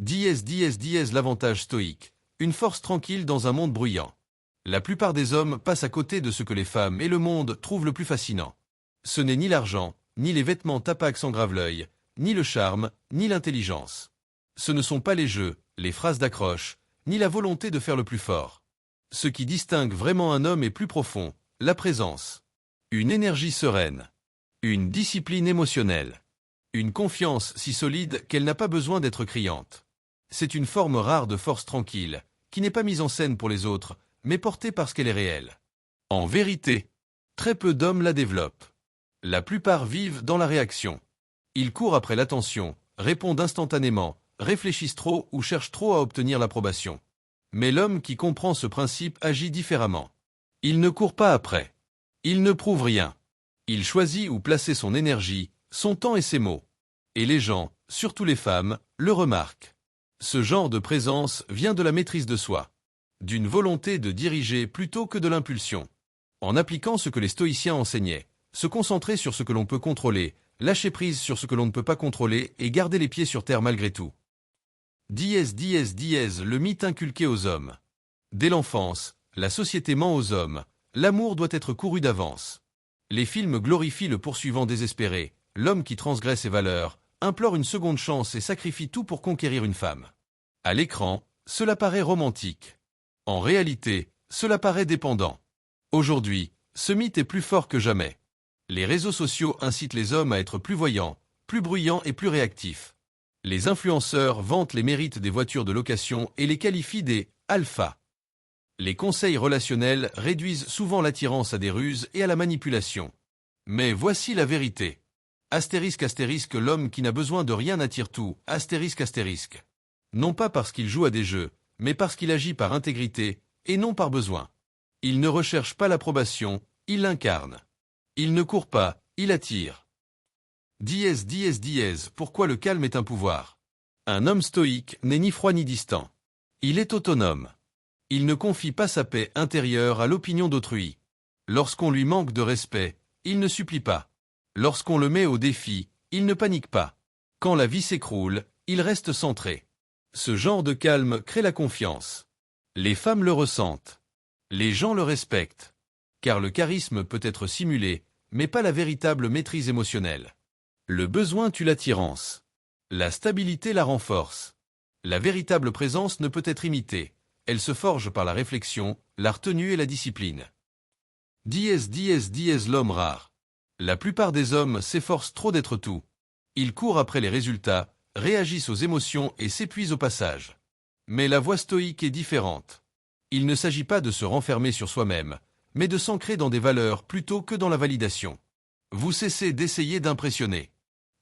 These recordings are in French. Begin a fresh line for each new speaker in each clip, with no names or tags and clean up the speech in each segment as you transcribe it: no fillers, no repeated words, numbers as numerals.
L'avantage stoïque. Une force tranquille dans un monde bruyant. La plupart des hommes passent à côté de ce que les femmes et le monde trouvent le plus fascinant. Ce n'est ni l'argent, ni les vêtements tapacs sans grave l'œil, ni le charme, ni l'intelligence. Ce ne sont pas les jeux, les phrases d'accroche, ni la volonté de faire le plus fort. Ce qui distingue vraiment un homme est plus profond, la présence. Une énergie sereine. Une discipline émotionnelle. Une confiance si solide qu'elle n'a pas besoin d'être criante. C'est une forme rare de force tranquille, qui n'est pas mise en scène pour les autres, mais portée parce qu'elle est réelle. En vérité, très peu d'hommes la développent. La plupart vivent dans la réaction. Ils courent après l'attention, répondent instantanément, réfléchissent trop ou cherchent trop à obtenir l'approbation. Mais l'homme qui comprend ce principe agit différemment. Il ne court pas après. Il ne prouve rien. Il choisit où placer son énergie, son temps et ses mots. Et les gens, surtout les femmes, le remarquent. Ce genre de présence vient de la maîtrise de soi. D'une volonté de diriger plutôt que de l'impulsion. En appliquant ce que les stoïciens enseignaient, se concentrer sur ce que l'on peut contrôler, lâcher prise sur ce que l'on ne peut pas contrôler et garder les pieds sur terre malgré tout. Le mythe inculqué aux hommes. Dès l'enfance, la société ment aux hommes, l'amour doit être couru d'avance. Les films glorifient le poursuivant désespéré, l'homme qui transgresse ses valeurs, implore une seconde chance et sacrifie tout pour conquérir une femme. À l'écran, cela paraît romantique. En réalité, cela paraît dépendant. Aujourd'hui, ce mythe est plus fort que jamais. Les réseaux sociaux incitent les hommes à être plus voyants, plus bruyants et plus réactifs. Les influenceurs vantent les mérites des voitures de location et les qualifient des « alphas ». Les conseils relationnels réduisent souvent l'attirance à des ruses et à la manipulation. Mais voici la vérité. L'homme qui n'a besoin de rien attire tout. Non pas parce qu'il joue à des jeux, mais parce qu'il agit par intégrité, et non par besoin. Il ne recherche pas l'approbation, il l'incarne. Il ne court pas, il attire. Pourquoi le calme est un pouvoir? Un homme stoïque n'est ni froid ni distant. Il est autonome. Il ne confie pas sa paix intérieure à l'opinion d'autrui. Lorsqu'on lui manque de respect, il ne supplie pas. Lorsqu'on le met au défi, il ne panique pas. Quand la vie s'écroule, il reste centré. Ce genre de calme crée la confiance. Les femmes le ressentent. Les gens le respectent. Car le charisme peut être simulé, mais pas la véritable maîtrise émotionnelle. Le besoin tue l'attirance. La stabilité la renforce. La véritable présence ne peut être imitée. Elle se forge par la réflexion, la retenue et la discipline. L'homme rare. La plupart des hommes s'efforcent trop d'être tout. Ils courent après les résultats, réagissent aux émotions et s'épuisent au passage. Mais la voie stoïque est différente. Il ne s'agit pas de se renfermer sur soi-même, mais de s'ancrer dans des valeurs plutôt que dans la validation. Vous cessez d'essayer d'impressionner.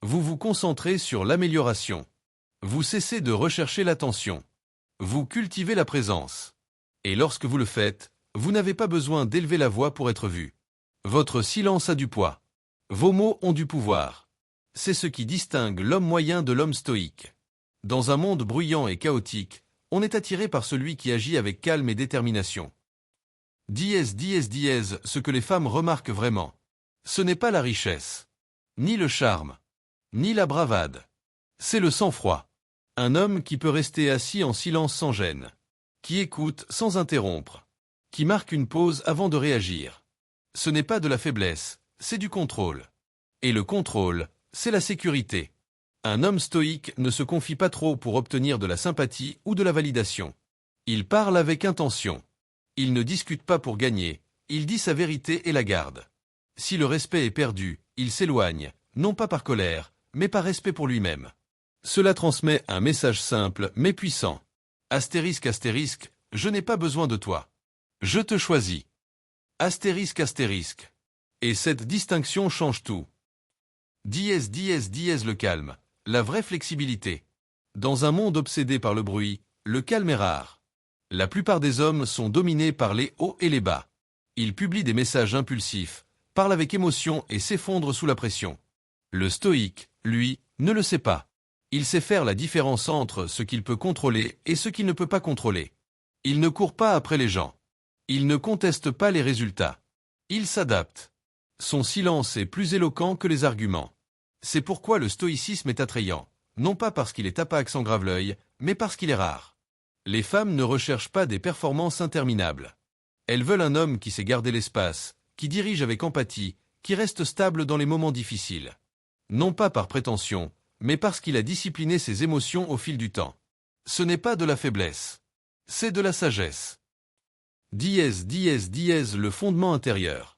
Vous vous concentrez sur l'amélioration. Vous cessez de rechercher l'attention. Vous cultivez la présence. Et lorsque vous le faites, vous n'avez pas besoin d'élever la voix pour être vu. Votre silence a du poids. Vos mots ont du pouvoir. C'est ce qui distingue l'homme moyen de l'homme stoïque. Dans un monde bruyant et chaotique, on est attiré par celui qui agit avec calme et détermination. Ce que les femmes remarquent vraiment. Ce n'est pas la richesse, ni le charme, ni la bravade. C'est le sang-froid. Un homme qui peut rester assis en silence sans gêne. Qui écoute sans interrompre. Qui marque une pause avant de réagir. Ce n'est pas de la faiblesse, c'est du contrôle. Et le contrôle, c'est la sécurité. Un homme stoïque ne se confie pas trop pour obtenir de la sympathie ou de la validation. Il parle avec intention. Il ne discute pas pour gagner, il dit sa vérité et la garde. Si le respect est perdu, il s'éloigne, non pas par colère, mais par respect pour lui-même. Cela transmet un message simple mais puissant. Je n'ai pas besoin de toi. Je te choisis. Et cette distinction change tout. Le calme, la vraie flexibilité. Dans un monde obsédé par le bruit, le calme est rare. La plupart des hommes sont dominés par les hauts et les bas. Ils publient des messages impulsifs, parlent avec émotion et s'effondrent sous la pression. Le stoïque, lui, ne le sait pas. Il sait faire la différence entre ce qu'il peut contrôler et ce qu'il ne peut pas contrôler. Il ne court pas après les gens. Il ne conteste pas les résultats. Il s'adapte. Son silence est plus éloquent que les arguments. C'est pourquoi le stoïcisme est attrayant, non pas parce qu'il est opaque sans grave l'œil, mais parce qu'il est rare. Les femmes ne recherchent pas des performances interminables. Elles veulent un homme qui sait garder l'espace, qui dirige avec empathie, qui reste stable dans les moments difficiles. Non pas par prétention, mais parce qu'il a discipliné ses émotions au fil du temps. Ce n'est pas de la faiblesse. C'est de la sagesse. Le fondement intérieur.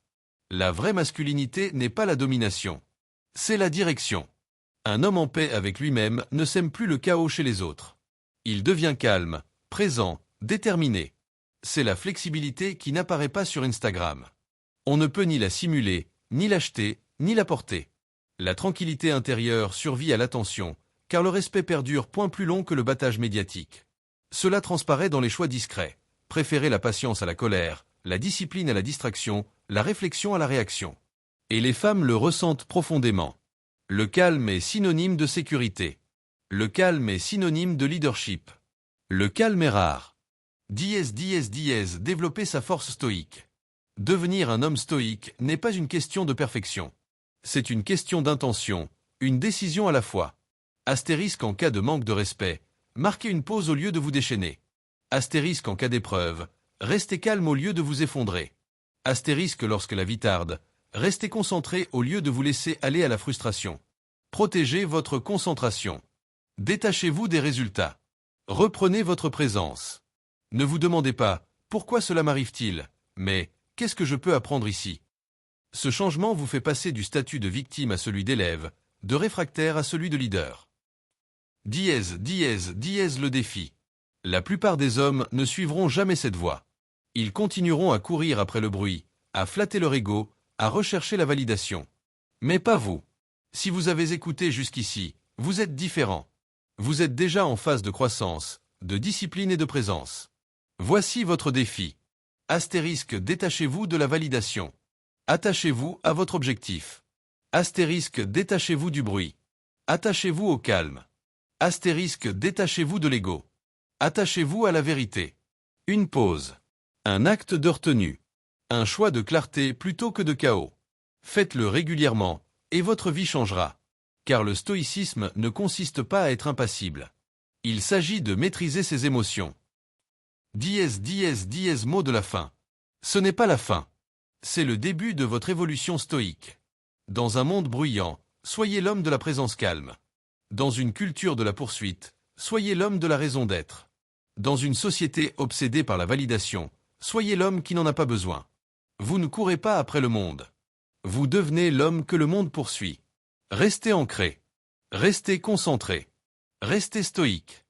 La vraie masculinité n'est pas la domination. C'est la direction. Un homme en paix avec lui-même ne sème plus le chaos chez les autres. Il devient calme, présent, déterminé. C'est la flexibilité qui n'apparaît pas sur Instagram. On ne peut ni la simuler, ni l'acheter, ni la porter. La tranquillité intérieure survit à l'attention, car le respect perdure point plus long que le battage médiatique. Cela transparaît dans les choix discrets. Préférer la patience à la colère, la discipline à la distraction, la réflexion à la réaction. Et les femmes le ressentent profondément. Le calme est synonyme de sécurité. Le calme est synonyme de leadership. Le calme est rare. Développer sa force stoïque. Devenir un homme stoïque n'est pas une question de perfection. C'est une question d'intention, une décision à la fois. Astérisque en cas de manque de respect, marquez une pause au lieu de vous déchaîner. Astérisque en cas d'épreuve, restez calme au lieu de vous effondrer. Astérisque lorsque la vie tarde, restez concentré au lieu de vous laisser aller à la frustration. Protégez votre concentration. Détachez-vous des résultats. Reprenez votre présence. Ne vous demandez pas « Pourquoi cela m'arrive-t-il ?» mais « Qu'est-ce que je peux apprendre ici ?» Ce changement vous fait passer du statut de victime à celui d'élève, de réfractaire à celui de leader. Le défi. La plupart des hommes ne suivront jamais cette voie. Ils continueront à courir après le bruit, à flatter leur ego, à rechercher la validation. Mais pas vous. Si vous avez écouté jusqu'ici, vous êtes différent. Vous êtes déjà en phase de croissance, de discipline et de présence. Voici votre défi. Astérisque, détachez-vous de la validation. Attachez-vous à votre objectif. Astérisque, détachez-vous du bruit. Attachez-vous au calme. Astérisque, détachez-vous de l'ego. Attachez-vous à la vérité. Une pause. Un acte de retenue. Un choix de clarté plutôt que de chaos. Faites-le régulièrement, et votre vie changera. Car le stoïcisme ne consiste pas à être impassible. Il s'agit de maîtriser ses émotions. Mot de la fin. Ce n'est pas la fin. C'est le début de votre évolution stoïque. Dans un monde bruyant, soyez l'homme de la présence calme. Dans une culture de la poursuite, soyez l'homme de la raison d'être. Dans une société obsédée par la validation, soyez l'homme qui n'en a pas besoin. Vous ne courez pas après le monde. Vous devenez l'homme que le monde poursuit. Restez ancré. Restez concentré. Restez stoïque.